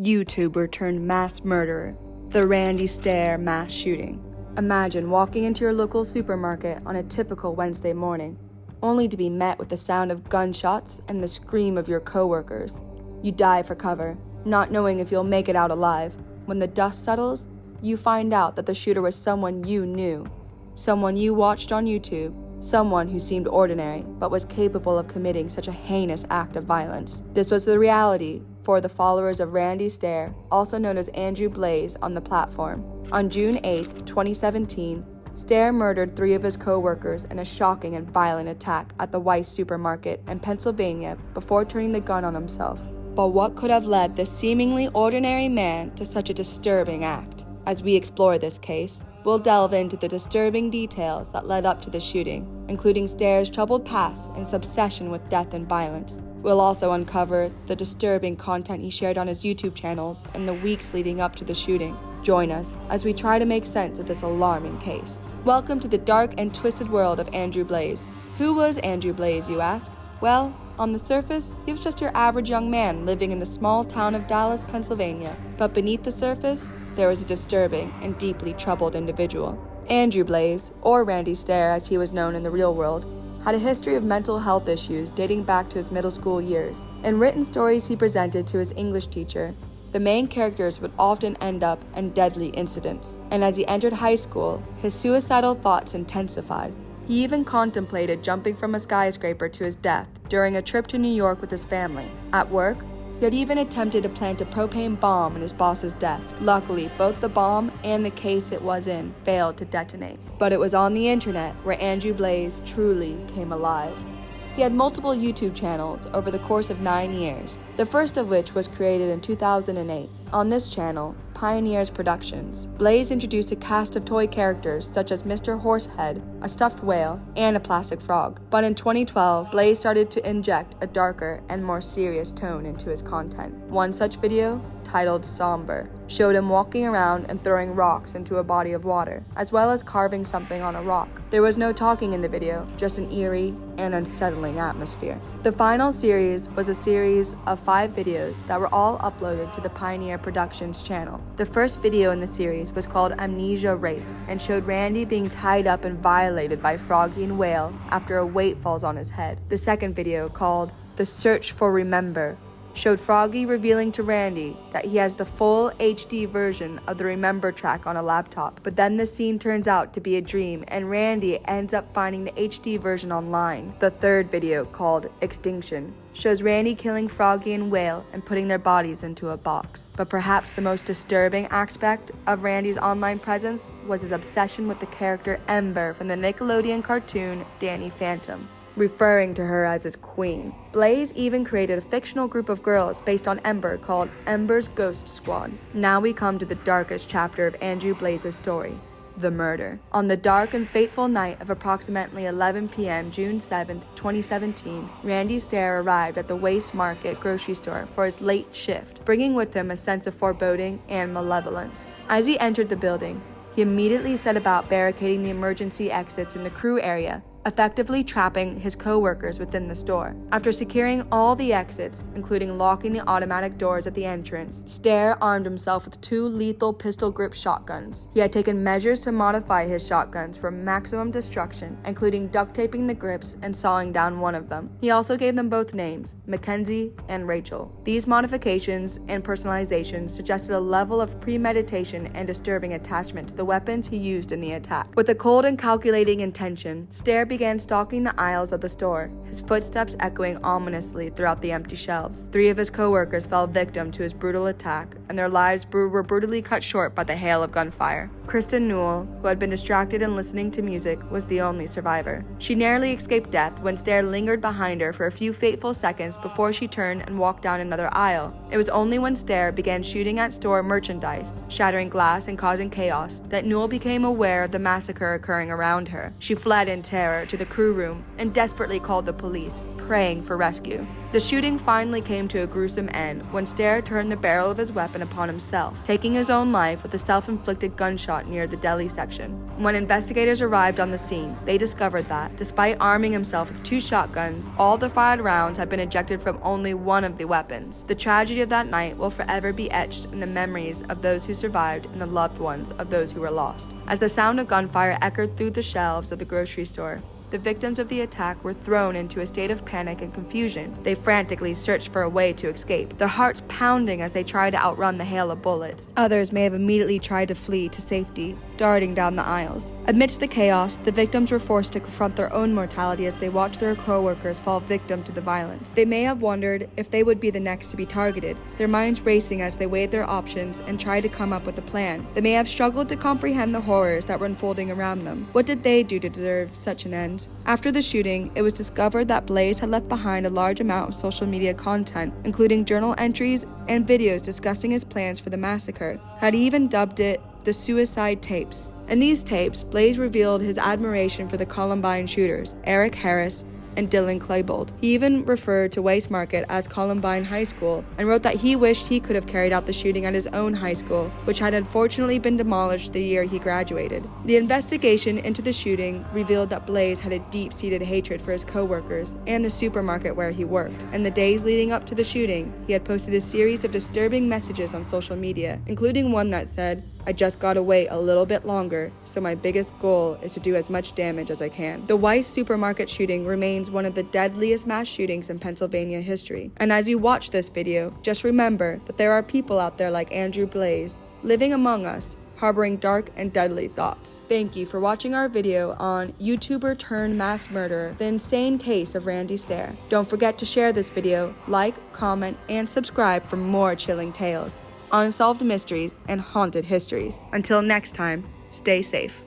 YouTuber turned mass murderer, the Randy Stair mass shooting. Imagine walking into your local supermarket on a typical Wednesday morning, only to be met with the sound of gunshots and the scream of your coworkers. You dive for cover, not knowing if you'll make it out alive. When the dust settles, you find out that the shooter was someone you knew, someone you watched on YouTube, someone who seemed ordinary but was capable of committing such a heinous act of violence. This was the reality for the followers of Randy Stair, also known as Andrew Blaze, on the platform. On June 8, 2017, Stair murdered 3 of his co-workers in a shocking and violent attack at the Weis supermarket in Pennsylvania before turning the gun on himself. But what could have led this seemingly ordinary man to such a disturbing act? As we explore this case, we'll delve into the disturbing details that led up to the shooting, including Stair's troubled past and his obsession with death and violence. We'll also uncover the disturbing content he shared on his YouTube channels in the weeks leading up to the shooting. Join us as we try to make sense of this alarming case. Welcome to the dark and twisted world of Andrew Blaze. Who was Andrew Blaze, you ask? Well, on the surface, he was just your average young man living in the small town of Dallas, Pennsylvania. But beneath the surface, there was a disturbing and deeply troubled individual. Andrew Blaze, or Randy Stair as he was known in the real world, had a history of mental health issues dating back to his middle school years. In written stories he presented to his English teacher, the main characters would often end up in deadly incidents. And as he entered high school, his suicidal thoughts intensified. He even contemplated jumping from a skyscraper to his death during a trip to New York with his family. At work, he had even attempted to plant a propane bomb in his boss's desk. Luckily, both the bomb and the case it was in failed to detonate. But it was on the internet where Andrew Blaze truly came alive. He had multiple YouTube channels over the course of 9 years, the first of which was created in 2008. On this channel, Pioneers Productions, Blaze introduced a cast of toy characters such as Mr. Horsehead, a stuffed whale, and a plastic frog. But in 2012, Blaze started to inject a darker and more serious tone into his content. One such video, titled Somber, showed him walking around and throwing rocks into a body of water, as well as carving something on a rock. There was no talking in the video, just an eerie and unsettling atmosphere. The final series was a series of 5 videos that were all uploaded to the Pioneer Productions channel. The first video in the series was called Amnesia Rape and showed Randy being tied up and violated by Froggy and Whale after a weight falls on his head. The second video, called The Search for Remember, showed Froggy revealing to Randy that he has the full HD version of the Remember track on a laptop. But then the scene turns out to be a dream and Randy ends up finding the HD version online. The third video, called Extinction, shows Randy killing Froggy and Whale and putting their bodies into a box. But perhaps the most disturbing aspect of Randy's online presence was his obsession with the character Ember from the Nickelodeon cartoon Danny Phantom, referring to her as his queen. Blaze even created a fictional group of girls based on Ember called Ember's Ghost Squad. Now we come to the darkest chapter of Andrew Blaze's story, the murder. On the dark and fateful night of approximately 11 p.m. June 7, 2017, Randy Stair arrived at the Weis Market grocery store for his late shift, bringing with him a sense of foreboding and malevolence. As he entered the building, he immediately set about barricading the emergency exits in the crew area, effectively trapping his co-workers within the store. After securing all the exits, including locking the automatic doors at the entrance, Stair armed himself with 2 lethal pistol-grip shotguns. He had taken measures to modify his shotguns for maximum destruction, including duct taping the grips and sawing down one of them. He also gave them both names, Mackenzie and Rachel. These modifications and personalizations suggested a level of premeditation and disturbing attachment to the weapons he used in the attack. With a cold and calculating intention, Stair began stalking the aisles of the store, his footsteps echoing ominously throughout the empty shelves. 3 of his co-workers fell victim to his brutal attack, and their lives were brutally cut short by the hail of gunfire. Kristen Newell, who had been distracted and listening to music, was the only survivor. She narrowly escaped death when Stair lingered behind her for a few fateful seconds before she turned and walked down another aisle. It was only when Stair began shooting at store merchandise, shattering glass and causing chaos, that Newell became aware of the massacre occurring around her. She fled in terror, ladder to the crew room and desperately called the police, praying for rescue. The shooting finally came to a gruesome end when Stair turned the barrel of his weapon upon himself, taking his own life with a self-inflicted gunshot near the deli section. When investigators arrived on the scene, they discovered that, despite arming himself with 2 shotguns, all the fired rounds had been ejected from only one of the weapons. The tragedy of that night will forever be etched in the memories of those who survived and the loved ones of those who were lost. As the sound of gunfire echoed through the shelves of the grocery store, the victims of the attack were thrown into a state of panic and confusion. They frantically searched for a way to escape, their hearts pounding as they tried to outrun the hail of bullets. Others may have immediately tried to flee to safety, darting down the aisles. Amidst the chaos, the victims were forced to confront their own mortality as they watched their co-workers fall victim to the violence. They may have wondered if they would be the next to be targeted, their minds racing as they weighed their options and tried to come up with a plan. They may have struggled to comprehend the horrors that were unfolding around them. What did they do to deserve such an end? After the shooting, it was discovered that Blaze had left behind a large amount of social media content, including journal entries and videos discussing his plans for the massacre. Had even dubbed it the suicide tapes. In these tapes, Blaze revealed his admiration for the Columbine shooters, Eric Harris and Dylan Klebold. He even referred to Waste Market as Columbine High School and wrote that he wished he could have carried out the shooting at his own high school, which had unfortunately been demolished the year he graduated. The investigation into the shooting revealed that Blaze had a deep-seated hatred for his co-workers and the supermarket where he worked. In the days leading up to the shooting, he had posted a series of disturbing messages on social media, including one that said, "I just gotta wait a little bit longer, so my biggest goal is to do as much damage as I can." The Weiss supermarket shooting remains one of the deadliest mass shootings in Pennsylvania history. And as you watch this video, just remember that there are people out there like Andrew Blaze, living among us, harboring dark and deadly thoughts. Thank you for watching our video on YouTuber turned mass murderer, the insane case of Randy Stair. Don't forget to share this video, like, comment, and subscribe for more chilling tales, unsolved mysteries, and haunted histories. Until next time, stay safe.